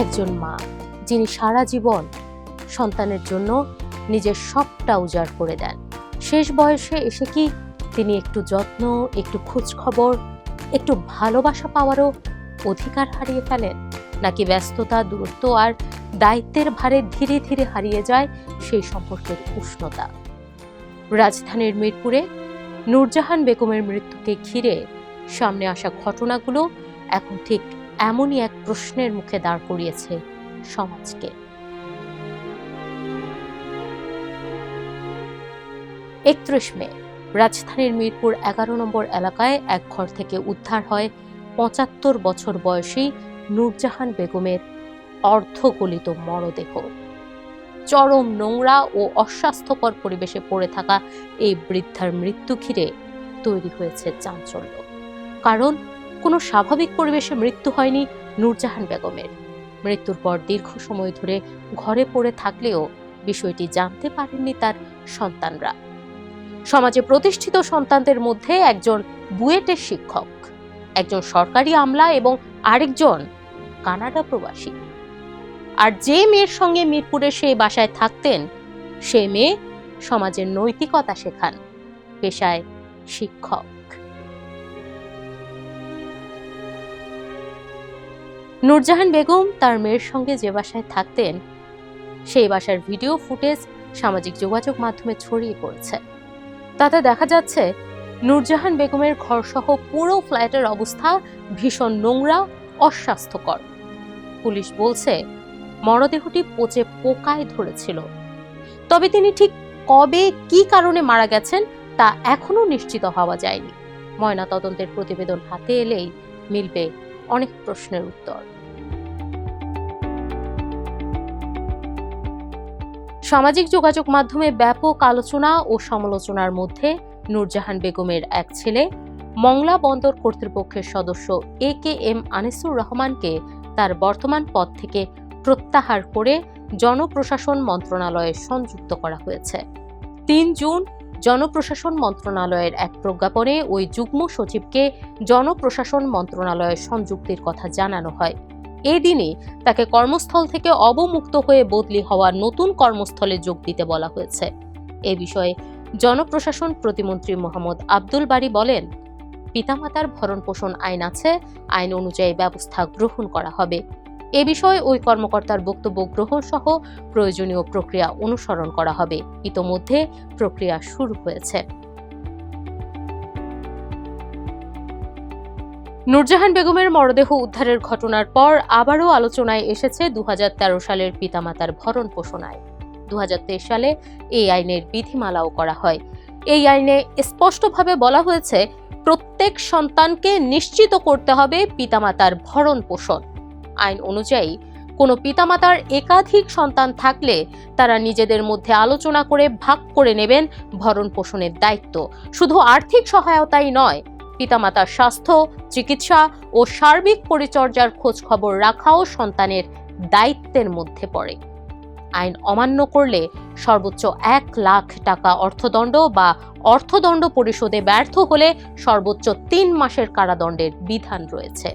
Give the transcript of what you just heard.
একজন মা যিনি সারা জীবন সন্তানের জন্য নিজের সবটা উজাড় করে দেন। শেষ বয়সে এসে কি তিনি একটু যত্ন, একটু খোঁজ খবর, একটু ভালোবাসা পাওয়ারও অধিকার হারিয়ে ফেলেন? নাকি ব্যস্ততা, দূরত্ব আর দায়িত্বের ভারে ধীরে ধীরে হারিয়ে যায় সেই সম্পর্কের উষ্ণতা? রাজধানীর মিরপুরে নূরজাহান বেগমের মৃত্যুকে ঘিরে সামনে আসা ঘটনাগুলো এখন ঠিক এমনই এক প্রশ্নের মুখে দাঁড় করিয়েছে সমাজকে। 31 মে রাজধানীর মিরপুর 11 নম্বর এলাকায় এক ঘর থেকে উদ্ধার হয় 75 বছর বয়সী নূরজাহান বেগমের অর্ধগলিত মরদেহ। চরম নোংরা ও অস্বাস্থ্যকর পরিবেশে পড়ে থাকা এই বৃদ্ধার মৃত্যু ঘিরে তৈরি হয়েছে চাঞ্চল্য। কারণ কোনো স্বাভাবিক পরিবেশে মৃত্যু হয়নি নূরজাহান বেগমের। মৃত্যুর পর দীর্ঘ সময় ধরে ঘরে পড়ে থাকলেও বিষয়টি জানতে পারেননি তার সন্তানরা। সমাজে প্রতিষ্ঠিত সন্তানদের মধ্যে একজন বুয়েটের শিক্ষক, একজন সরকারি আমলা এবং আরেকজন কানাডা প্রবাসী। আর যে মেয়ের সঙ্গে মিরপুরের সেই বাসায় থাকতেন, সে মেয়ে সমাজের নৈতিকতা শেখান, পেশায় শিক্ষক। নূরজাহান বেগম তার মেয়ের সঙ্গে যে বাসায় থাকতেন, সেই বাসার ভিডিও ফুটেজ সামাজিক যোগাযোগ মাধ্যমে ছড়িয়ে পড়েছে। তাতে দেখা যাচ্ছে নূরজাহান বেগমের ঘরসহ পুরো ফ্ল্যাটের অবস্থা ভীষণ নোংরা, অস্বাস্থ্যকর। পুলিশ বলছে মরদেহটি পচে পোকায় ধরেছিল। তবে তিনি ঠিক কবে, কি কারণে মারা গেছেন তা এখনো নিশ্চিত হওয়া যায়নি। ময়নাতদন্তের প্রতিবেদন হাতে এলেই মিলবে অনেক প্রশ্নের উত্তর। সামাজিক যোগাযোগ মাধ্যমে ব্যাপক আলোচনা ও সমালোচনার মধ্যে নূরজাহান বেগমের এক ছেলে মংলা বন্দর কর্তৃপক্ষের সদস্য AKM আনিসুর রহমানকে তার বর্তমান পদ থেকে প্রত্যাহার করে জনপ্রশাসন মন্ত্রণালয়ে সংযুক্ত করা হয়েছে। 3 জুন জনপ্রশাসন মন্ত্রণালয়ের এক প্রজ্ঞাপনে ওই যুগ্ম সচিবকে জনপ্রশাসন মন্ত্রণালয়ে সংযুক্তির কথা জানানো হয়। এই দিনই তাকে কর্মস্থল থেকে অবমুক্ত হয়ে বদলি হওয়া নতুন কর্মস্থলে যোগ দিতে বলা হয়েছে। এ বিষয়ে জনপ্রশাসন প্রতিমন্ত্রী মোহাম্মদ আব্দুল বারী বলেন, পিতামাতার ভরণ পোষণ আইন আছে, আইন অনুযায়ী ব্যবস্থা গ্রহণ করা হবে। এ বিষয়ে ওই কর্মকর্তার বক্তব্য গ্রহণ সহ প্রয়োজনীয় প্রক্রিয়া অনুসরণ করা হবে। ইতোমধ্যে প্রক্রিয়া শুরু হয়েছে। নূরজাহান বেগমের মরদেহ উদ্ধারের ঘটনার পর আবারও আলোচনায় এসেছে 2013 সালের পিতামাতার ভরণ পোষণ আইন। 2023 সালে এই আইনের বিধিমালাও করা হয়। এই আইনে স্পষ্টভাবে বলা হয়েছে, প্রত্যেক সন্তানকে নিশ্চিত করতে হবে পিতামাতার ভরণ পোষণ। আইন অনুযায়ী কোনো পিতামাতার একাধিক সন্তান থাকলে তারা নিজেদের মধ্যে আলোচনা করে ভাগ করে নেবেন ভরণ পোষণের দায়িত্ব। শুধু আর্থিক সহায়তাই নয়, পিতামাতার স্বাস্থ্য, চিকিৎসা ও সার্বিক পরিচর্যার খোঁজ খবর রাখাও সন্তানের দায়িত্বের মধ্যে পড়ে। আইন অমান্য করলে সর্বোচ্চ 1 লাখ টাকা অর্থদণ্ড বা অর্থদণ্ড পরিশোধে ব্যর্থ হলে সর্বোচ্চ 3 মাসের কারাদণ্ডের বিধান রয়েছে।